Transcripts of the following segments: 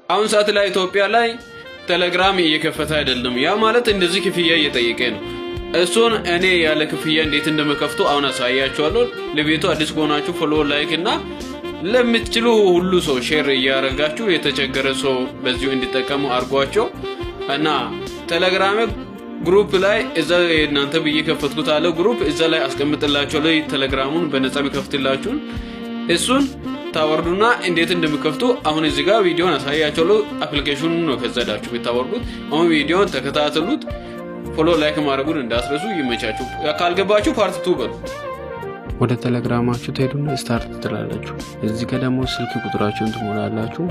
አሁን ሰዓት ላይ ኢትዮጵያ ላይ ቴሌግራም እየከፈተ አይደለም። ያ ማለት እንደዚህ ክፍያ እየጠየቀ ነው። እሱን እኔ ያለ ክፍያ እንዴት እንደምከፍቱ አሁን አሳያችኋለሁ። ለቤቱ አዲስ ከሆናችሁ ፎሎ፣ ላይክ እና ለምትችሉ ሁሉ ሰው ሼር እያደረጋችሁ የተቸገረ ሰው በዚሁ እንዲጠቀሙ አርጓቸው እና ቴሌግራም ግሩፕ ላይ እዛ እናንተ ብዬ ከፈትኩት አለ ግሩፕ እዛ ላይ አስቀምጥላችኋለሁ። ቴሌግራሙን በነፃ ቢከፍትላችሁ እሱን ታወርዱና እንዴት እንደምከፍቱ አሁን እዚህ ጋር ቪዲዮን አሳያችኋለሁ። አፕሊኬሽኑን ነው ከዛዳችሁ ብታወርዱት። አሁን ቪዲዮን ተከታተሉት። ፎሎ ላይክ ማድረጉን እንዳትረሱ። ይመቻችሁ። ካልገባችሁ ፓርት 2 በሉ። ወደ ቴሌግራማችሁ ትሄዱና ስታርት ትላላችሁ። እዚህ ጋር ደግሞ ስልክ ቁጥራችሁን ትሞላላችሁ።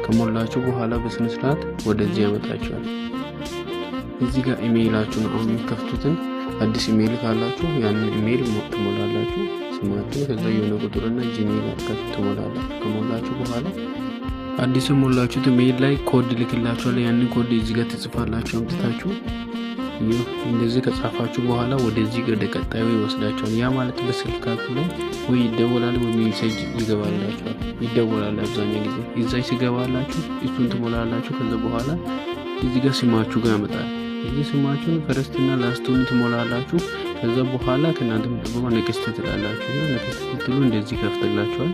ከሞላችሁ በኋላ በስነ ስርዓት ወደዚህ ያመጣችኋል። እዚህ ጋር ኢሜይላችሁን አሁን የምትከፍቱትን አዲስ ኢሜይል ካላችሁ ያንን ኢሜይል ትሞላላችሁ። ስማችሁ ከዛ የሆነ ቁጥርና ጂሜል አድርጋችሁ ትሞላላችሁ። ከሞላችሁ በኋላ አዲስ ሞላችሁት ኢሜይል ላይ ኮድ ልክላችኋል። ያንን ኮድ እዚህ ጋር ትጽፋላችሁ አምጥታችሁ እንደዚህ ከጻፋችሁ በኋላ ወደዚህ ወደ ቀጣዩ ይወስዳችኋል። ያ ማለት በስልካችሁ ላይ ወይ ይደወላል ወይ ሜሴጅ ይገባላችኋል። ይደወላል አብዛኛው ጊዜ እዛይ ሲገባላችሁ እሱን ትሞላላችሁ። ከዛ በኋላ እዚህ ጋር ስማችሁ ጋር ያመጣል። እዚህ ስማችሁን ፈረስትና ላስቱን ትሞላላችሁ። ከዛ በኋላ ከናንተ ምትጠበቁ ኔክስት ትላላችሁ። ኔክስት ትሉ እንደዚህ ከፍተላችኋል።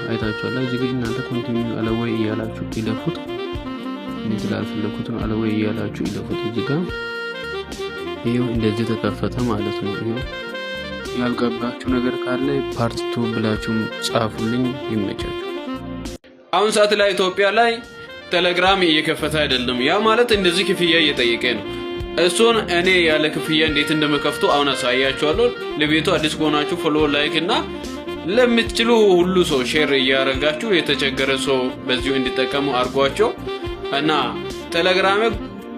አይታችኋል። እዚህ ጋር እናንተ ኮንቲኒው አለወይ እያላችሁ ይለፉት። እንደዚህ ላልፈለኩትን አለወይ እያላችሁ ይለፉት። እዚህ ጋር እንደዚህ ተከፈተ ማለት ነው። ያልገባችሁ ነገር ካለ ፓርት 2 ብላችሁ ጻፉልኝ። ይመቻችሁ። አሁን ሰዓት ላይ ኢትዮጵያ ላይ ቴሌግራም እየከፈተ አይደለም። ያ ማለት እንደዚህ ክፍያ እየጠየቀ ነው። እሱን እኔ ያለ ክፍያ እንዴት እንደምከፍቱ አሁን አሳያችኋለሁ። ለቤቱ አዲስ ከሆናችሁ ፎሎ፣ ላይክ እና ለምትችሉ ሁሉ ሰው ሼር እያደረጋችሁ የተቸገረ ሰው በዚሁ እንዲጠቀሙ አርጓቸው እና ቴሌግራም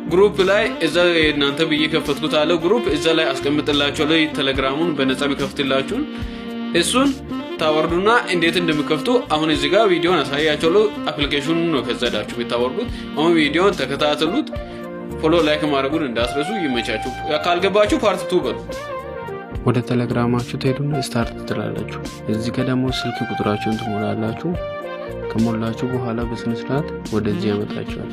ግሩፕ ላይ እዛ እናንተ ብዬ ከፈትኩት አለ ግሩፕ እዛ ላይ አስቀምጥላችኋለሁ። ቴሌግራሙን በነፃ ቢከፍትላችሁ እሱን ታወርዱና እንዴት እንደምከፍቱ አሁን እዚህ ጋር ቪዲዮን አሳያችኋለሁ። አፕሊኬሽኑን ነው ከዛዳችሁ ብታወርዱት። አሁን ቪዲዮን ተከታተሉት። ፎሎ ላይክ ማድረጉን እንዳትረሱ። ይመቻችሁ። ካልገባችሁ ፓርት 2 በሉ። ወደ ቴሌግራማችሁ ትሄዱና ስታርት ትላላችሁ። እዚህ ጋር ደግሞ ስልክ ቁጥራችሁን ትሞላላችሁ። ከሞላችሁ በኋላ በስነ ስርዓት ወደዚህ ያመጣችኋል።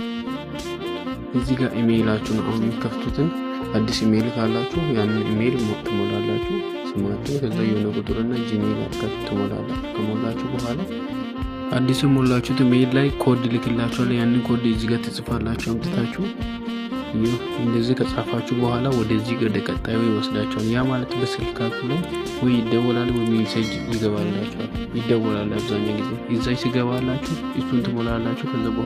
እዚህ ጋር ኢሜይላችሁን አሁን የምትከፍቱትን አዲስ ኢሜይል ካላችሁ ያንን ኢሜይል ትሞላላችሁ። ስማችሁ ከዛ የሆነ ቁጥርና ጂሜል አድርጋችሁ ትሞላላችሁ። ከሞላችሁ በኋላ አዲስ ሞላችሁት ኢሜይል ላይ ኮድ ልክላችኋል። ያንን ኮድ እዚህ ጋር ትጽፋላችሁ አምጥታችሁ እንደዚህ ከጻፋችሁ በኋላ ወደዚህ ወደ ቀጣዩ ይወስዳችኋል። ያ ማለት በስልካችሁ ላይ ወይ ይደወላል ወይ ሜሴጅ ይገባላችኋል። ይደወላል አብዛኛው ጊዜ እዛይ ሲገባላችሁ እሱን ትሞላላችሁ። ከዛ